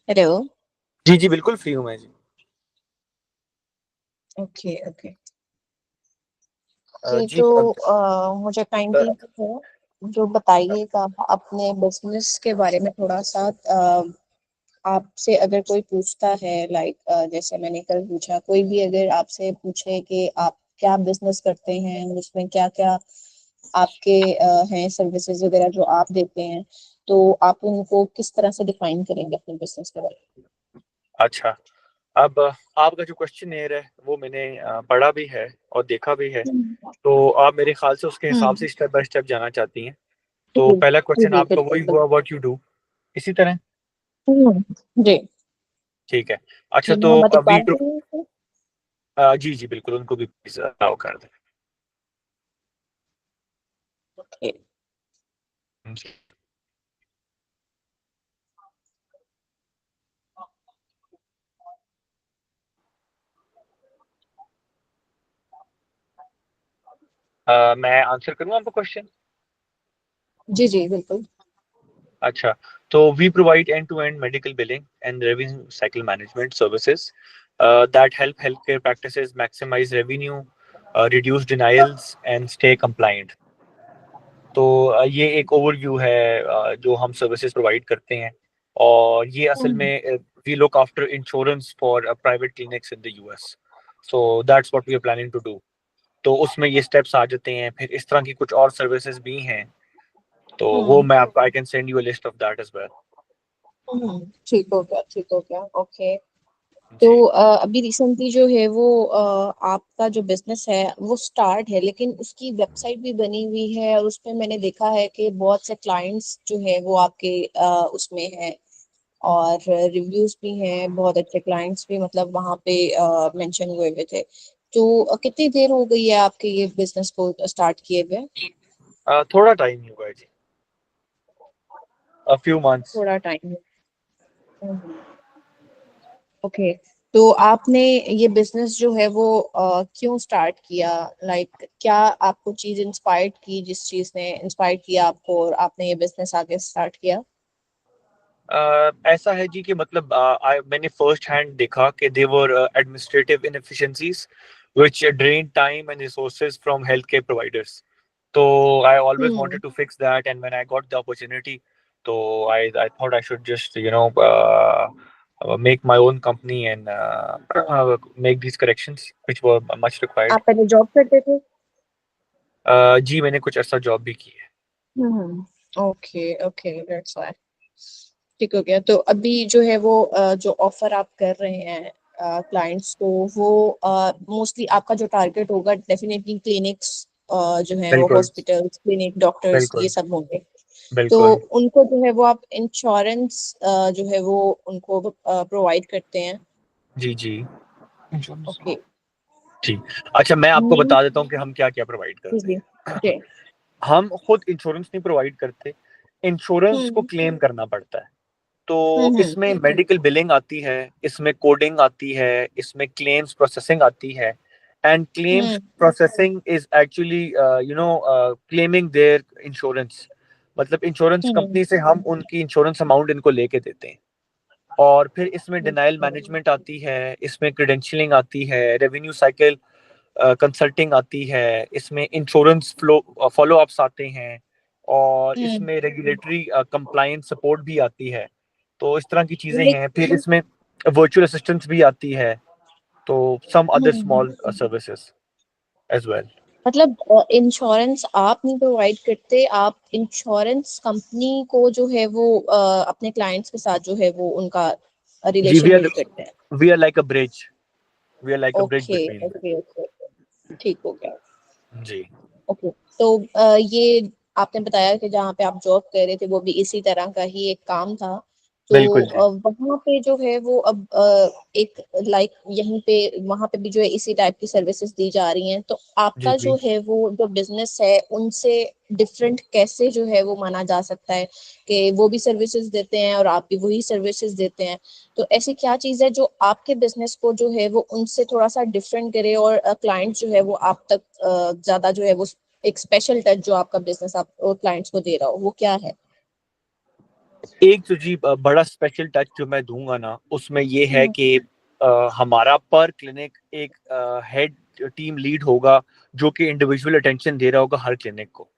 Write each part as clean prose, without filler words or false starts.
Hello. जी जी बिल्कुल free हूँ मैं जी। Okay okay. ओके जी तो मुझे काइंडली जो है जो बताइएगा अपने बिजनेस के बारे में थोड़ा सा। आपसे अगर कोई पूछता है लाइक जैसे मैंने कल पूछा, कोई भी अगर आपसे पूछे कि आप क्या बिजनेस करते हैं, उसमें क्या क्या आपके हैं सर्विसेज वगैरह जो आप देते हैं, तो आप उनको किस तरह से डिफाइन करेंगे अपने बिजनेस के बारे अच्छा। अब आपका जो क्वेश्चन है वो मैंने पढ़ा भी है और देखा भी है। में? तो आप मेरे ख्याल से उसके हिसाब हम्म। से स्टेप बाय स्टेप जाना चाहती हैं। तो जी पहला जी क्वेश्चन जी, आपका बिल्कुल वही हुआ, बिल्कुल। व्हाट यू डू, इसी तरह। जी ठीक है। अच्छा जी, तो मोहम्मद वी इकबाल टू। बोल रहे थे? जी जी बिल्कुल, उनको भी प्लीज अलाउ कर ओके। दें। मैं आंसर करूँ आपका क्वेश्चन। जी जी बिल्कुल। अच्छा। तो we provide end to end medical billing and revenue cycle management services that help health care practices maximise revenue, reduce denials and stay compliant. तो ये एक ओवरव्यू है जो हम सर्विसेज प्रोवाइड करते हैं। और ये असल हम्म में we look after insurance for private clinics in the US. So that's what we are planning to do. तो उसमें ये स्टेप्स आ जाते हैं। फिर इस तरह की कुछ और सर्विसेज भी हैं, तो वो हम्म मैं आपको I can send you a list of that as well. ठीक हो गया, ठीक हो गया। ओके। तो जी अभी रिसेंटली जो है वो आपका जो बिजनेस है वो स्टार्ट है, लेकिन उसकी वेबसाइट भी बनी हुई है और उसपे मैंने देखा है कि बहुत से क्लाइंट्स जो है वो आपके उसमें है, और रिव्यूज भी हैं, बहुत अच्छे क्लाइंट्स भी मतलब वहाँ पे मेंशन हुए हुए थे। तो कितनी देर हो गई है आपके ये बिजनेस को स्टार्ट किए हुए? थोड़ा टाइम ही हुआ है जी, अ फ्यू मंथ्स। थोड़ा टाइम। ओके। तो आपने ये बिजनेस जो है वो क्यों स्टार्ट किया? लाइक क्या आपको चीज इंस्पायर्ड की, जिस चीज ने इंस्पायर किया आपको और आपने ये बिजनेस आगे स्टार्ट किया? ऐसा है जी कि मतलब मैंने फर्स्ट हैंड देखा कि there were administrative inefficiencies which drain time and resources from health care providers. तो I always hmm wanted to fix that and when I got the opportunity, तो I thought I should just make my own company and make these corrections which were much required. आप पहले job करते थे? जी मैंने कुछ ऐसा job भी की है। Okay okay, that's why. ठीक हो गया। तो अभी जो है वो जो ऑफर आप कर रहे हैं क्लाइंट्स को, वो मोस्टली आपका जो टारगेट होगा डेफिनेटली क्लिनिक्स जो है वो बिल्कुल हॉस्पिटल्स, क्लिनिक, डॉक्टर्स, ये बिल्कुल सब होंगे। तो बिल्कुल। उनको जो है वो आप इंश्योरेंस जो है वो उनको प्रोवाइड करते हैं? जी जी ओके। जी। अच्छा मैं आपको हम्म, बता देता हूँ कि हम क्या क्या प्रोवाइड जी करते जी हैं। जी। हम खुद इंश्योरेंस नहीं प्रोवाइड करते, इंश्योरेंस को हम्म क्लेम करना पड़ता है। तो हम्म इसमें मेडिकल बिलिंग आती है, इसमें कोडिंग आती है, इसमें क्लेम्स प्रोसेसिंग आती है। And claims hmm processing is actually claiming their insurance. मतलब इंश्योरेंस हम्म कंपनी से हम उनकी इंश्योरेंस अमाउंट इनको लेके देते हैं। और फिर इसमें डिनाइल हम्म मैनेजमेंट आती है, इसमें क्रेडेंशियलिंग आती है, रेवेन्यू साइकिल कंसल्टिंग आती है, इसमें इंश्योरेंस फ्लो फॉलो अप्स आते हैं, और हम्म। इसमें रेगुलेटरी कंप्लायंस सपोर्ट भी आती है। तो इस तरह की चीज़ें लाइक हैं। फिर इसमें वर्चुअल असिस्टेंस भी आती है। तो सम अदर हम्म स्मॉल सर्विसेज एज वेल। मतलब इंश्योरेंस आप नहीं प्रोवाइड करते, आप इंश्योरेंस कंपनी को जो है वो अपने क्लाइंट्स के साथ जो है वो उनका जी रिलेशन बिल्ड करते हैं? We are like a bridge, we are like a bridge okay between. Okay okay. ठीक हो गया। जी ओके। तो ये आपने बताया कि जहाँ पे आप जॉब कर रहे थे वो भी इसी तरह का ही एक काम था। तो बिल्कुल जी वहाँ पे जो है वो अब एक लाइक यहीं पे वहाँ पे भी जो है इसी टाइप की सर्विसेज दी जा रही हैं, तो जी आपका जी। जो है वो जो बिजनेस है उनसे डिफरेंट कैसे जो है वो माना जा सकता है कि वो भी सर्विसेज देते हैं और आप भी वही सर्विसेज देते हैं? तो ऐसी क्या चीज है जो आपके बिजनेस को जो है वो उनसे थोड़ा सा डिफरेंट करे और क्लाइंट जो है वो आप तक ज्यादा जो है वो एक स्पेशल टच जो आपका बिजनेस आप क्लाइंट्स को दे रहा हो, वो क्या है? एक जो जी बड़ा स्पेशल टच जो मैं दूंगा ना उसमें ये है कि हमारा पर क्लिनिक एक हेड टीम लीड होगा जो कि इंडिविजुअल अटेंशन दे रहा होगा हर क्लिनिक को।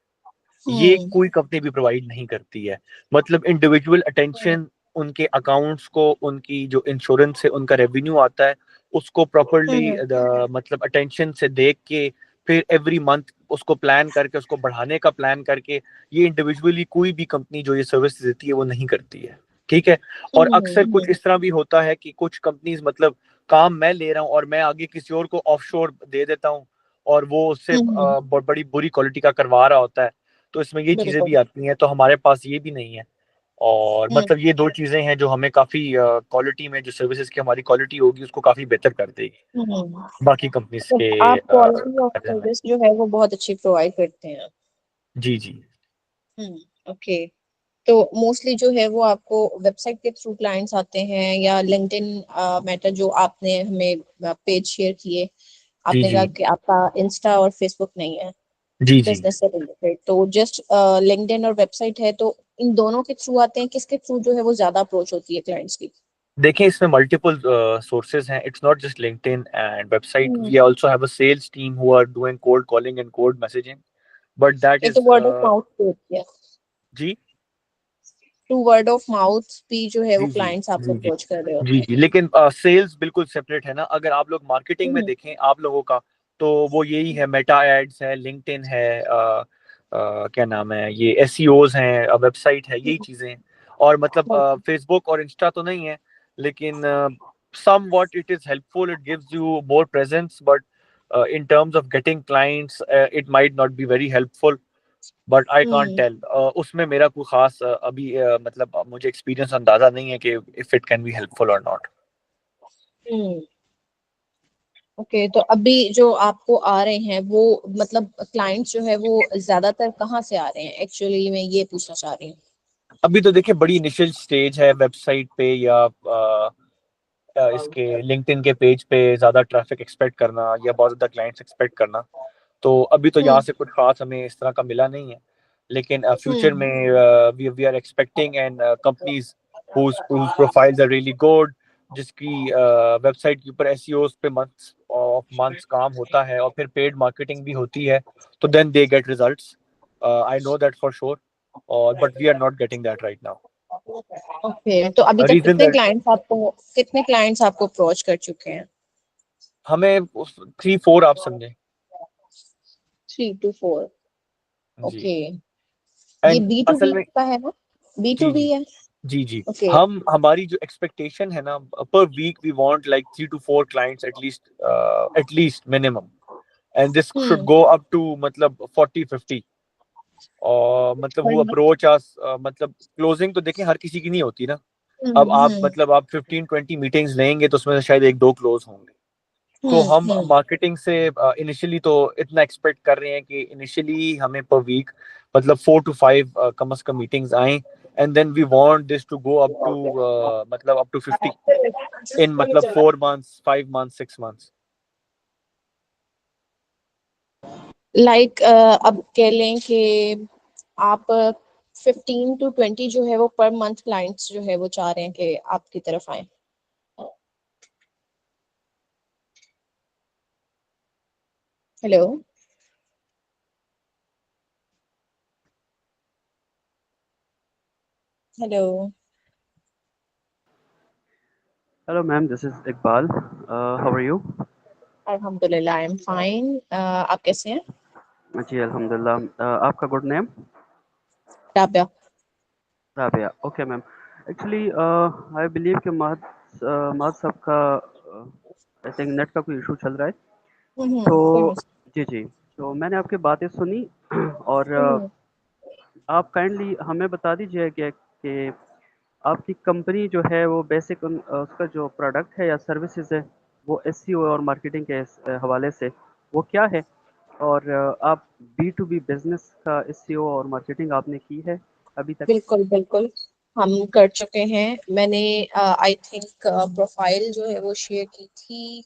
ये हम्म कोई कंपनी भी प्रोवाइड नहीं करती है। मतलब इंडिविजुअल अटेंशन, उनके अकाउंट्स को, उनकी जो इंश्योरेंस है, उनका रेवेन्यू आता है, उसको प्रॉपरली हम्म मतलब अटेंशन से देख के फिर एवरी मंथ उसको प्लान करके उसको बढ़ाने का प्लान करके, ये इंडिविजुअली कोई भी कंपनी जो ये सर्विस देती है वो नहीं करती है। ठीक है। और अक्सर कुछ इस तरह भी होता है कि कुछ कंपनीज मतलब काम मैं ले रहा हूँ और मैं आगे किसी और को ऑफशोर दे देता हूँ और वो उससे हम्म बड़ी बुरी क्वालिटी का करवा रहा होता है। तो इसमें ये चीजें भी बिल्कुल। आती हैं, तो हमारे पास ये भी नहीं है। और हम्म मतलब ये दो चीजें हैं जो हमें काफी क्वालिटी में, जो सर्विसेज की हमारी क्वालिटी होगी उसको काफी बेहतर कर देगी हम्म बाकी कंपनीज तो के आप क्वालिटी ऑफ कंपैरिजन में। सर्विस जो है वो बहुत अच्छी प्रोवाइड करते हैं। जी जी। ओके। तो मोस्टली जो है वो आपको वेबसाइट के थ्रू क्लाइंट्स आते हैं या लिंक्डइन मैटर जो आपने हमें पेज शेयर किए, जी आपने जी। कहा कि आपका इंस्टा और फेसबुक नहीं है जी जी। बिजनेस से रिलेटेड, तो जस्ट लिंक्डइन और वेबसाइट है, तो इन दोनों के थ्रू आते हैं, किसके थ्रू जो है वो ज्यादा अप्रोच होती है क्लाइंट्स की? देखें, इसमें मल्टीपल सोर्सेज हैं। It's not just LinkedIn and website, hmm we also have a sales team who are doing cold calling and cold messaging, but that एक तो इज वर्ड ऑफ माउथ पे होती है, जी टू वर्ड ऑफ माउथ भी जो है वो जी जी क्लाइंट्स आपको जी जी अप्रोच कर रहे जी होते हैं। जी। लेकिन सेल्स बिल्कुल सेपरेट है ना। अगर आप लोग मार्केटिंग में हम्म देखें आप लोगों का, तो वो यही है, मेटा एड्स है, लिंक्डइन है, क्या नाम है, ये एसईओज हैं, वेबसाइट है, यही चीजें हैं। और मतलब हम्म फेसबुक और इंस्टा तो नहीं है, लेकिन somewhat it is helpful, it gives you more presence, but in terms of getting clients it might not be very helpful, but I can't hmm tell. उसमें मेरा कोई खास अभी मतलब मुझे एक्सपीरियंस अंदाजा नहीं है कि if it can be helpful और नॉट। Hmm okay. तो अभी जो आपको आ रहे हैं वो मतलब क्लाइंट्स जो है वो ज्यादातर कहाँ से आ रहे हैं, एक्चुअली मैं ये पूछना चाह रही हूँ। अभी तो देखिए बड़ी इनिशियल स्टेज है, वेबसाइट पे या इसके लिंक्डइन के पेज पे ज्यादा ट्रैफिक एक्सपेक्ट करना या बहुत ज्यादा क्लाइंट्स एक्सपेक्ट करना, तो अभी तो यहाँ हम्म से कुछ खास हमें इस तरह का मिला नहीं है। लेकिन फ्यूचर हम्म में we are expecting and companies whose profiles are really good, जिसकी वेबसाइट के ऊपर एसईओ पे मंथ्स ऑफ मंथ्स काम होता है और फिर पेड मार्केटिंग भी होती है, तो then they get results. I know that for sure, और but we are not getting that right now. Okay. तो अभी तक रीजन दैट कितने क्लाइंट्स आपको अप्रोच कर चुके हैं? हमें 3-4 आप समझे। 3 to 4। जी। ओके। ये एंड B2B असल में का है ना? बी जी टू जी बी है? जी जी। ओके। हम हमारी जो एक्सपेक्टेशन है ना, पर week we want like 3 to 4 clients at least minimum, and this should hmm go up to मतलब 40-50। और मतलब और वो अप्रोच आस मतलब क्लोजिंग तो देखें हर किसी की नहीं होती ना। अब आप हम्म मतलब आप 15-20 मीटिंग्स लेंगे तो उसमें से शायद 1-2 क्लोज होंगे। तो हम हम्म मार्केटिंग से इनिशियली तो इतना एक्सपेक्ट कर रहे हैं कि इनिशियली हमें पर वीक मतलब 4 to 5 कम से कम मीटिंग्स आए, and then we want this to go up to मतलब अप टू 50 इन मतलब 4 months, 5 months, 6 months। लाइक अब कह लें कि आप 15 to 20 जो है वो पर मंथ क्लाइंट्स जो है वो चाह रहे हैं कि आपकी तरफ आए। Hello. Hello. Hello, ma'am. This is Iqbal. How are you? अल्हम्दुलिल्लाह, आई एम फाइन। आप कैसे हैं? जी अल्हम्दुलिल्लाह। आपका good name? Rabia. Rabia. Okay ma'am. Actually I believe कि महद साहब का आई थिंक नेट का कोई इशू चल रहा है। तो कोई मसला जी जी। तो मैंने आपकी बातें सुनी और नहीं। आप काइंडली हमें बता दीजिए कि आपकी कंपनी जो है वो बेसिक उसका जो प्रोडक्ट है या सर्विसेज है वो एसईओ और मार्केटिंग के हवाले से वो क्या है? और आप बी टू बी बिजनेस का एसईओ और मार्केटिंग आपने की है अभी तक? बिल्कुल बिल्कुल, हम कर चुके हैं। मैंने आई थिंक प्रोफाइल जो है वो शेयर की थी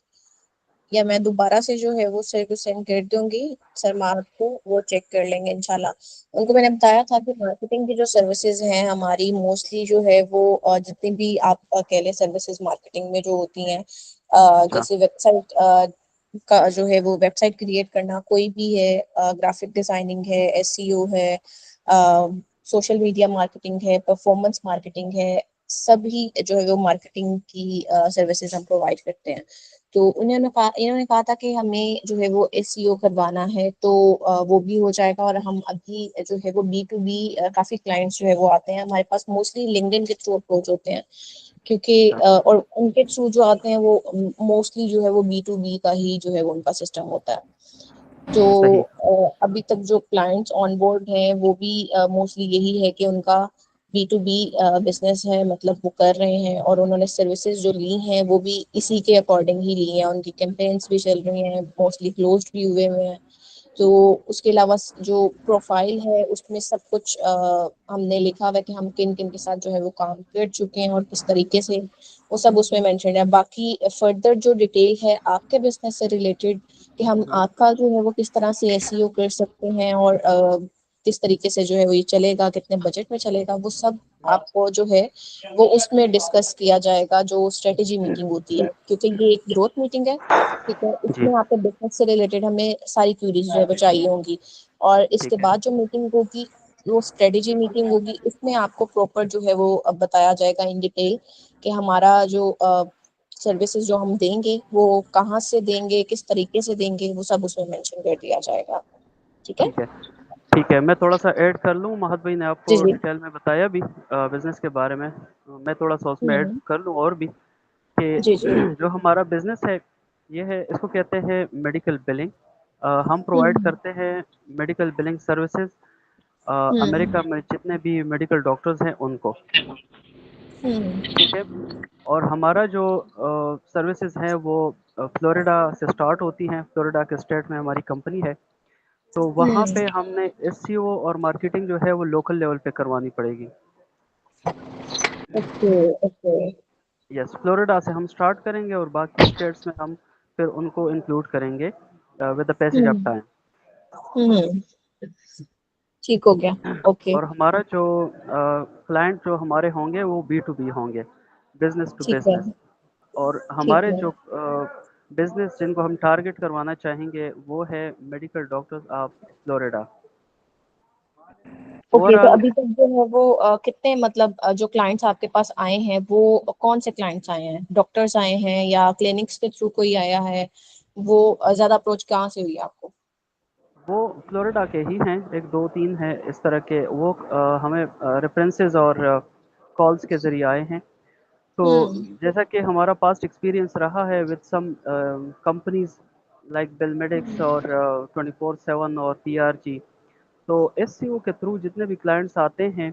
या मैं दोबारा से जो है वो सर को सेंड कर दूंगी, सर मार्क को वो चेक कर लेंगे इंशाल्लाह। उनको मैंने बताया था कि मार्केटिंग की जो सर्विसेज हैं हमारी मोस्टली जो है वो जितनी भी आप कह लें सर्विसेज मार्केटिंग में जो होती हैं, अच्छा। जैसे वेबसाइट का जो है वो वेबसाइट क्रिएट करना कोई भी है, ग्राफिक डिजाइनिंग है, एसईओ है, सोशल मीडिया मार्केटिंग है, परफॉर्मेंस मार्केटिंग है, सभी जो है वो मार्केटिंग की सर्विसेज हम प्रोवाइड करते हैं। तो इन्होंने कहा था कि हमें जो है वो एसईओ करवाना है, तो वो भी हो जाएगा। और हम अभी जो है वो बी टू बी काफी क्लाइंट्स जो है वो आते हैं हमारे पास, मोस्टली लिंक्डइन के थ्रू अप्रोच होते हैं, क्योंकि अच्छा। और उनके थ्रू जो आते हैं वो मोस्टली जो है वो बी टू बी का ही जो है वो उनका सिस्टम होता है। तो सही। अभी तक जो क्लाइंट्स ऑन बोर्ड हैं वो भी मोस्टली यही है कि उनका बी टू बी बिजनेस है, मतलब वो कर रहे हैं, और उन्होंने सर्विसेज जो ली हैं वो भी इसी के अकॉर्डिंग ही ली हैं। उनकी कैंपेन्स भी चल रही हैं, मोस्टली क्लोज्ड भी हुए हुए हैं। तो उसके अलावा जो प्रोफाइल है उसमें सब कुछ हमने लिखा हुआ है कि हम किन किन के साथ जो है वो काम कर चुके हैं और किस तरीके से, वो सब उसमें मेंशन है। बाकी फर्दर जो डिटेल है आपके बिजनेस से रिलेटेड, कि हम आपका जो है वो किस तरह से एसईओ कर सकते हैं और किस तरीके से जो है वो ये चलेगा, कितने बजट में चलेगा, वो सब आपको जो है वो उसमें डिस्कस किया जाएगा जो स्ट्रेटेजी मीटिंग होती है, क्योंकि ये एक ग्रोथ मीटिंग है। ठीक है, जी। इसमें आपके बिजनेस से रिलेटेड हमें सारी क्यूरीज जो है वो चाहिए होंगी। और इसके ठीक है। बाद जो मीटिंग होगी वो स्ट्रेटेजी मीटिंग होगी, इसमें आपको प्रॉपर जो है वो बताया जाएगा इन डिटेल कि हमारा जो सर्विसेज जो हम देंगे वो कहाँ से देंगे, किस तरीके से देंगे, वो सब उसमें मेंशन कर दिया जाएगा। ठीक है। ठीक है। ठीक है, मैं थोड़ा-सा ऐड कर लूँ, महत भाई ने जी आपको जी। डिटेल में बताया भी बिज़नेस के बारे में। मैं थोड़ा-सा उसमें ऐड हम्म। कर लूँ और भी कि जी जी। जो हमारा बिज़नेस है, ये है, इसको कहते हैं मेडिकल बिलिंग। हम प्रोवाइड हम्म करते हैं मेडिकल बिलिंग सर्विसेज़ हम्म अमेरिका में जितने भी मेडिकल डॉक्टर्स हैं उनको, हम्म ठीक है? और हमारा जो सर्विसेज़ हैं वो फ्लोरिडा से स्टार्ट होती हैं, फ्लोरिडा के स्टेट में हमारी कंपनी है। तो वहाँ हम्म। पे हमने एसईओ और मार्केटिंग जो है वो लोकल लेवल पे करवानी पड़ेगी। Okay okay. यस, फ्लोरिडा से हम स्टार्ट करेंगे और बाकी स्टेट्स में हम फिर उनको इंक्लूड करेंगे with the passage of hmm time. हम्म। ठीक हो गया। ओके। और हमारा जो क्लाइंट जो हमारे होंगे वो बी टू बी होंगे, बिजनेस टू ठीक है। बिजनेस। और ठीक हमारे है। जो बिजनेस जिनको हम टारगेट करवाना चाहेंगे वो है medical doctors of Florida. Okay, तो ओवरऑल अभी तक जो है वो कितने, मतलब जो क्लाइंट्स आपके पास आए हैं वो कौन से क्लाइंट्स आए हैं, डॉक्टर्स आए हैं या क्लिनिक्स के थ्रू कोई आया है, वो ज्यादा अप्रोच कहाँ से हुई आपको? वो फ्लोरिडा के ही हैं, एक दो तीन हैं इस तरह के। वो हमें रेफरेंसेस और कॉल्स के ज़रिए आए हैं। तो हम्म जैसा कि हमारा पास्ट एक्सपीरियंस रहा है विद सम कंपनीज लाइक बेलमेडिक्स और 24/7 और पीआरजी, तो एससीओ के थ्रू जितने भी क्लाइंट्स आते हैं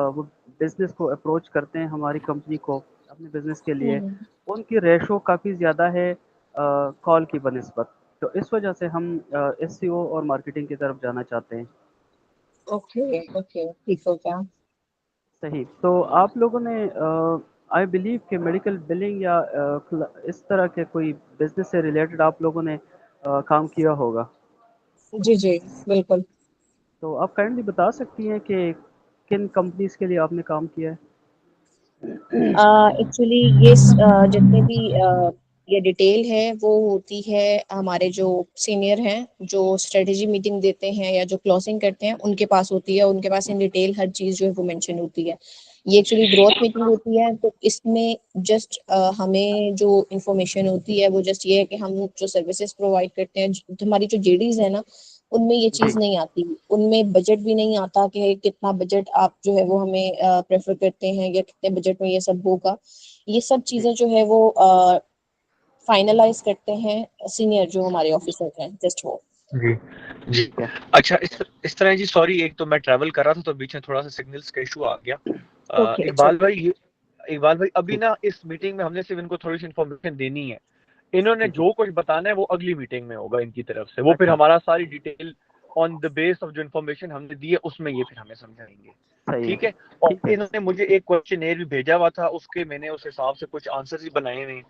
वो बिजनेस को अप्रोच करते हैं हमारी कंपनी को अपने बिजनेस के लिए, हम्म। उनकी रेशो काफ़ी ज़्यादा है कॉल की बनिस्बत। तो इस वजह से हम एससीओ और मार्केटिंग की तरफ जाना चाहते हैं। ओके ओके, ठीक हो गया। सही। तो आप लोगों ने आई बिलीव कि मेडिकल बिलिंग या इस तरह के कोई बिजनेस से रिलेटेड आप लोगों ने काम किया होगा। जी जी, बिल्कुल। तो आप काइंडली बता सकती हैं कि किन कंपनीज के लिए आपने काम किया है। एक्चुअली ये जितने भी ये डिटेल है वो होती है हमारे जो सीनियर हैं, जो स्ट्रेटेजी मीटिंग देते हैं या जो क्लोजिंग करते हैं उनके पास होती है। उनके पास इन डिटेल हर चीज जो है वो मेंशन होती है। ये एक्चुअली ग्रोथ मीटिंग होती है, तो इसमें जस्ट हमें जो इंफॉर्मेशन होती है वो जस्ट ये है कि हम जो सर्विसेज प्रोवाइड करते हैं, हमारी जो जेडीज है ना, उनमें ये जी। चीज नहीं आती। उनमें बजट भी नहीं आता कि कितना बजट आप जो है वो हमें प्रेफर करते हैं या कितने बजट में ये सब होगा। ये सब जी। चीजें जो है वो फाइनलाइज करते हैं सीनियर जो हमारे ऑफिसर हैं, जस्ट वो। जी जी। ठीक है। अच्छा, इस तरह जी, सॉरी, एक तो मैं ट्रैवल कर रहा था तो बीच में थोड़ा सा सिग्नल्स का इशू आ गया। Okay, it's Iqbal okay. भाई, इकबाल भाई, अभी जी। ना इस मीटिंग में हमने सिर्फ इनको थोड़ी सी इन्फॉर्मेशन देनी है। इन्होंने जी। जी। जो कुछ बताना है वो अगली मीटिंग में होगा इनकी तरफ से। वो फिर अच्छा। हमारा सारी detail on the base of जो इन्फॉर्मेशन हमने दी है उसमें ये फिर हमें समझाएंगे। सही है। ठीक है। और ठीक है। इन्होंने मुझे एक क्वेश्चन भी भेजा हुआ था, उसके मैंने उस हिसाब से कुछ आंसर भी बनाए हुए हैं,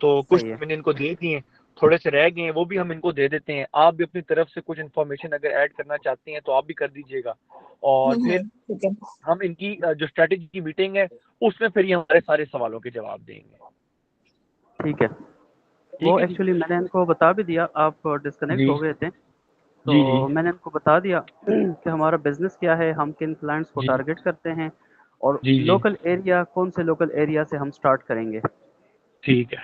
तो कुछ सही है। मैंने इनको दे दिए। थोड़े से रह गए हैं वो भी हम इनको दे देते हैं। आप भी अपनी तरफ से कुछ इन्फॉर्मेशन अगर ऐड करना चाहते हैं तो आप भी कर दीजिएगा, और फिर ठीक है। हम इनकी जो स्ट्रैटेजी की मीटिंग है उसमें फिर ये हमारे सारे सवालों के जवाब देंगे। ठीक है। ठीक वो है जी। एक्चुअली मैंने इनको बता भी दिया, आप डिस्कनेक्ट जी हो गए थे, जी जी तो मैंने इनको बता दिया कि हमारा बिजनेस क्या है, हम किन क्लाइंट्स को जी टारगेट करते हैं, और जी जी। लोकल एरिया, कौन से लोकल एरिया से हम स्टार्ट करेंगे। ठीक है,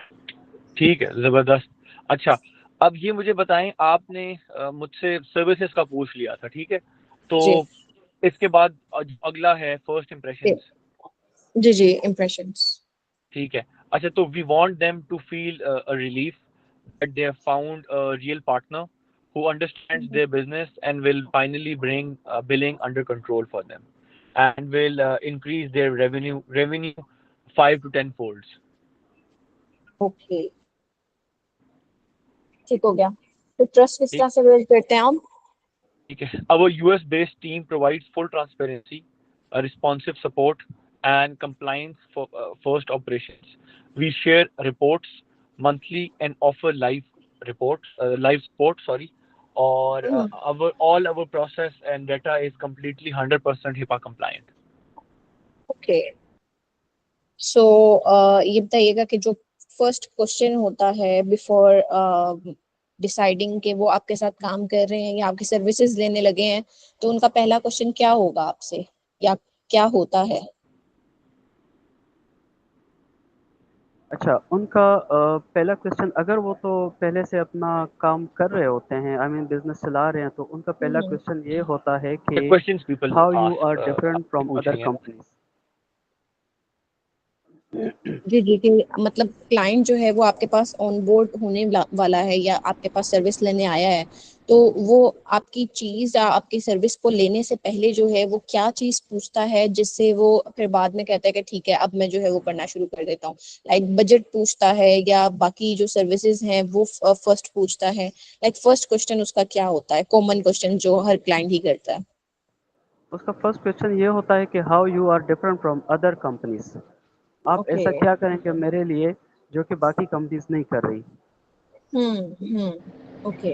ठीक है, जबरदस्त। अच्छा, अब ये मुझे बताएं, आपने मुझसे सर्विसेज का पूछ लिया था, ठीक है, तो जी इसके बाद अगला है फर्स्ट इम्प्रेशंस। जी जी, इम्प्रेशंस। ठीक है। अच्छा, तो we want them to feel a relief that they have found a real partner who understands their business and will finally bring billing under control for them and will increase their revenue 5 to 10 folds. Okay, ठीक हो गया। तो trust किस ठीक तरह से build करते हैं आप? ठीक है। Our US based team provides full transparency, responsive support and compliance for first operations. We share reports monthly and offer live support, sorry. Or our process and data is completely 100% HIPAA compliant. Okay, सो ये बताइएगा कि जो first question होता है before deciding कि वो आपके साथ काम कर रहे हैं या आपकी सर्विसेज लेने लगे हैं, तो उनका पहला क्वेश्चन क्या होगा आपसे, या क्या होता है? अच्छा, उनका पहला क्वेश्चन, अगर वो तो पहले से अपना काम कर रहे होते हैं, आई मीन बिजनेस चला रहे हैं, तो उनका पहला हम्म, क्वेश्चन ये होता है The कि questions people how you ask are different आपने फ्रॉम पूछ अदर लिए हैं। कंपनीज। जी जी, कि मतलब क्लाइंट जो है वो आपके पास ऑन बोर्ड होने वाला है या आपके पास सर्विस लेने आया है, तो वो आपकी चीज या आपकी सर्विस को लेने से पहले जो है वो क्या चीज पूछता है जिससे वो फिर बाद में कहता है कि ठीक है अब मैं जो है वो करना शुरू कर देता हूँ? लाइक बजट पूछता है या बाकी जो सर्विसेज हैं वो फर्स्ट पूछता है? लाइक फर्स्ट क्वेश्चन उसका क्या होता है, कॉमन क्वेश्चन जो हर क्लाइंट ही करता है? उसका फर्स्ट क्वेश्चन ये होता है कि how you are different from other companies. आप ओके। ऐसा क्या करेंगे मेरे लिए जो कि बाकी कंपनीज नहीं कर रही। हम्म, ओके,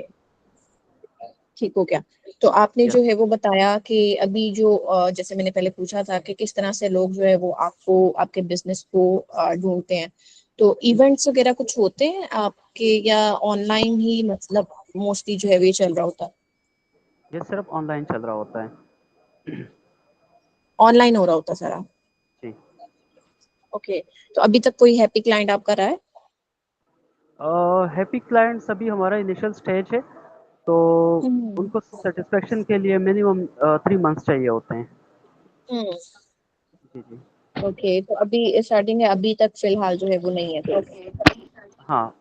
ठीक हो गया। तो आपने यस। जो है वो बताया कि अभी जो जैसे मैंने पहले पूछा था कि किस तरह से लोग जो है वो आपको, आपके बिजनेस को ढूंढते हैं, तो इवेंट्स वगैरह कुछ होते हैं आपके, या ऑनलाइन ही मतलब मोस्टली जो है वो ये चल रहा होता है? ये सिर्फ ऑनलाइन चल रहा होता है। ऑनलाइन हो रहा होता है सारा? जी। ओके, तो अभी तक कोई हैप्पी क्लाइंट आपका रहा है? हैप्पी क्लाइंट्स अभी हमारा इनिशियल स्टेज है, तो हम्म उनको सेटिस्फेक्शन के लिए मिनिमम 3 मंथ्स चाहिए होते हैं। हम्म, जी जी। ओके, तो अभी स्टार्टिंग है, अभी तक फिलहाल जो है वो नहीं है कोई? हाँ,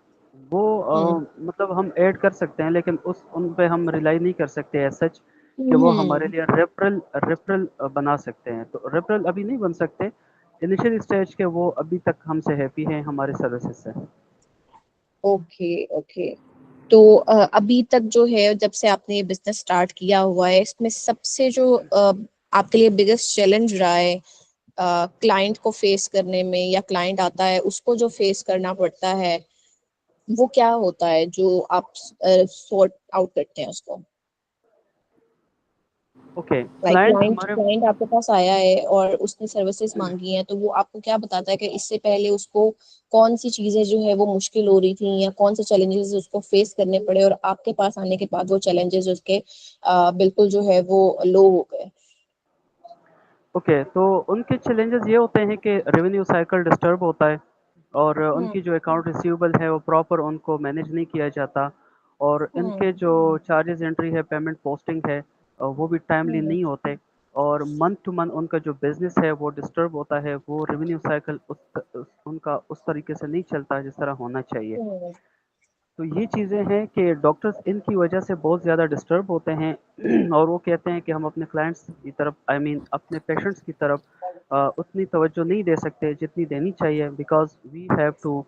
वो हम्म मतलब हम ऐड कर सकते हैं, लेकिन उस उन पे हम रिलाई नहीं कर सकते एज सच कि वो हमारे हम्म, लिए रेफरल रेफरल बना सकते हैं। तो रेफरल अभी नहीं बन सकते इनिशियल स्टेज के, वो अभी तक हमसे हैप्पी हैं हमारे सर्विसेज से। Okay okay. तो अभी तक जो है जब से आपने ये बिजनेस स्टार्ट किया हुआ है, इसमें सबसे जो आपके लिए बिगेस्ट चैलेंज रहा है क्लाइंट को फेस करने में, या क्लाइंट आता है उसको जो फेस करना पड़ता है, वो क्या होता है जो आप सॉर्ट आउट करते हैं उसको? ओके, लाइक क्लाइंट क्लाइंट हमारे। क्लाइंट आपके पास आया है और उसने सर्विसेज मांगी हैं, तो वो आपको क्या बताता है कि इससे पहले उसको कौन सी चीजें जो है वो मुश्किल हो रही थी, या कौन से चैलेंजेस उसको फेस करने पड़े, और आपके पास आने के बाद वो चैलेंजेस उसके बिल्कुल जो है वो लो हो गए? ओके, तो उनके चैलेंजेस ये होते हैं कि रेवेन्यू साइकिल डिस्टर्ब होता है, और हम्म उनकी जो अकाउंट रिसीवेबल है वो प्रॉपर उनको मैनेज नहीं किया जाता, और इनके हम्म जो चार्जेस एंट्री है, पेमेंट पोस्टिंग है, वो भी टाइमली हम्म नहीं होते, और मंथ टू मंथ उनका जो बिजनेस है वो डिस्टर्ब होता है, वो रेवेन्यू साइकिल उनका उस तरीके से नहीं चलता जिस तरह होना चाहिए। हम्म तो ये चीज़ें हैं कि डॉक्टर्स इनकी वजह से बहुत ज़्यादा डिस्टर्ब होते हैं और वो कहते हैं कि हम अपने क्लाइंट्स की तरफ, आई मीन अपने पेशेंट्स की तरफ उतनी तवज्जो नहीं दे सकते जितनी देनी चाहिए, because we have to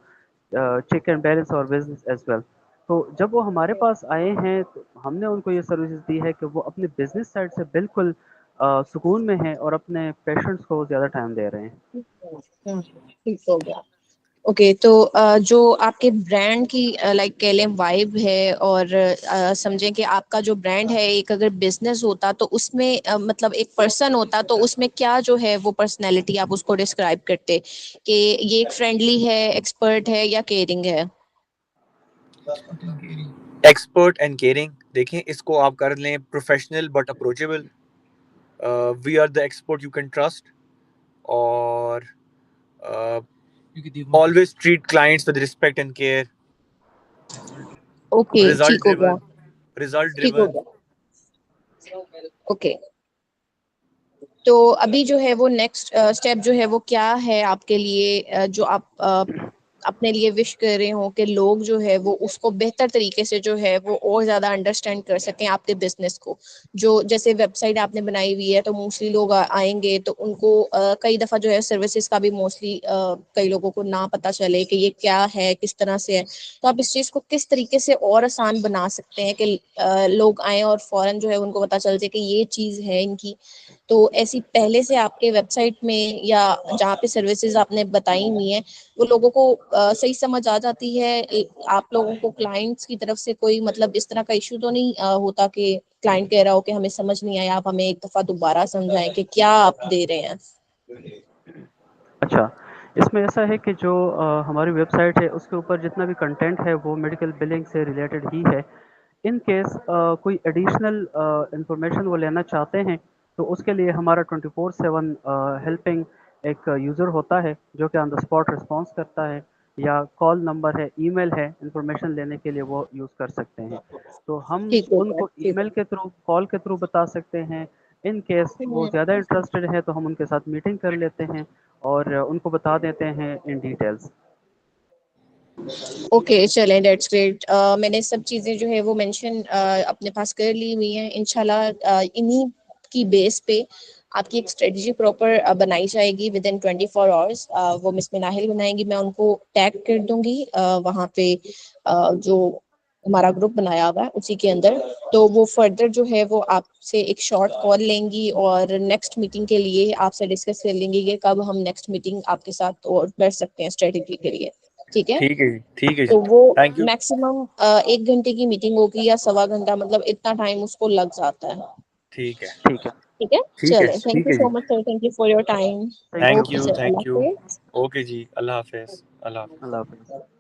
check and balance और बिजनेस एज वेल। तो जब वो हमारे पास आए हैं तो हमने उनको ये सर्विसेज दी है कि वो अपने बिजनेस साइड से बिल्कुल सुकून में हैं और अपने पेशेंट्स को ज़्यादा टाइम दे रहे हैं। ठीक हो गया। ओके तो जो आपके ब्रांड की लाइक कह लें वाइब है और समझें कि आपका जो ब्रांड है एक अगर बिजनेस होता तो उसमें मतलब एक पर्सन होता तो उसमें क्या जो है वो पर्सनैलिटी आप उसको डिस्क्राइब करते कि ये एक फ्रेंडली है, एक्सपर्ट है या केयरिंग है? एक्सपर्ट एंड केयरिंग, देखें इसको आप कर लें professional but approachable, we are the expert you can trust, और always treat clients with respect and care, okay, result ठीक हो गया, ड्रिवन, रिजल्ट ठीक हो ड्रिवन। गया। ओके, तो अभी जो है वो नेक्स्ट स्टेप जो है वो क्या है आपके लिए, जो आप अपने लिए विश कर रहे हो कि लोग जो है वो उसको बेहतर तरीके से जो है वो और ज्यादा अंडरस्टैंड कर सकें आपके बिजनेस को? जो जैसे वेबसाइट आपने बनाई हुई है तो मोस्टली लोग आएंगे तो उनको कई दफा जो है सर्विसेज का भी मोस्टली कई लोगों को ना पता चले कि ये क्या है, किस तरह से है। तो आप इस चीज को किस तरीके से और आसान बना सकते हैं कि लोग आए और फौरन जो है उनको पता चल जाए कि ये चीज है इनकी? तो ऐसी पहले से आपके वेबसाइट में या जहाँ पे सर्विसेज आपने बताई हुई हैं वो लोगों को सही समझ आ जाती है? आप लोगों को क्लाइंट्स की तरफ से कोई मतलब इस तरह का इशू तो नहीं होता कि क्लाइंट कह रहा हो कि हमें समझ नहीं आया, आप हमें एक दफा दोबारा समझाएं कि क्या आप दे रहे हैं? अच्छा, इसमें ऐसा है कि जो हमारी वेबसाइट है उसके ऊपर जितना भी कंटेंट है वो मेडिकल बिलिंग से रिलेटेड ही है। इन केस कोई एडिशनल इंफॉर्मेशन वो लेना चाहते हैं तो उसके लिए हमारा 24/7 हेल्पिंग एक यूज़र होता है जो कि ऑन द स्पॉट रिस्पॉन्स करता है, या कॉल नंबर है, ईमेल है, इंफॉर्मेशन लेने के लिए वो यूज़ कर सकते हैं। तो हम ठीक हो गया, उनको ठीक ईमेल के थ्रू, कॉल के थ्रू बता सकते हैं। इन केस वो है। ज़्यादा इंटरेस्टेड है तो हम उनके साथ मीटिंग कर लेते हैं और उनको बता देते हैं इन डिटेल्स। ओके, चलें, दैट्स ग्रेट। मैंने सब चीज़ें जो है वो मेंशन अपने पास कर ली हुई हैं। इंशाल्लाह इन्हीं की बेस पे आपकी एक स्ट्रेटजी प्रॉपर बनाई जाएगी विद इन 24 आवर्स। वो मिस मिनाहिल बनाएंगी, मैं उनको टैग कर दूंगी वहाँ पे जो हमारा ग्रुप बनाया हुआ है उसी के अंदर। तो वो फर्दर जो है वो आपसे एक शॉर्ट कॉल लेंगी और नेक्स्ट मीटिंग के लिए आपसे डिस्कस कर लेंगी कि कब हम नेक्स्ट मीटिंग आपके साथ और कर सकते हैं स्ट्रेटजी के लिए। ठीक है? ठीक है जी, ठीक है जी, तो वो थैंक यू। मैक्सिमम 1 घंटे की मीटिंग होगी या सवा घंटा, मतलब इतना टाइम उसको लग जाता है। ठीक है, ठीक है, ठीक है, ठीक है, चले, थैंक ठीक यू है सो जी, much sir, thank you for your time. Thank you, thank okay you, sir, thank अल्लाह यू। हाफिज। ओके जी, अल्लाह हाफिज, अल्लाह हाफिज। अल्लाह हाफ़िज़।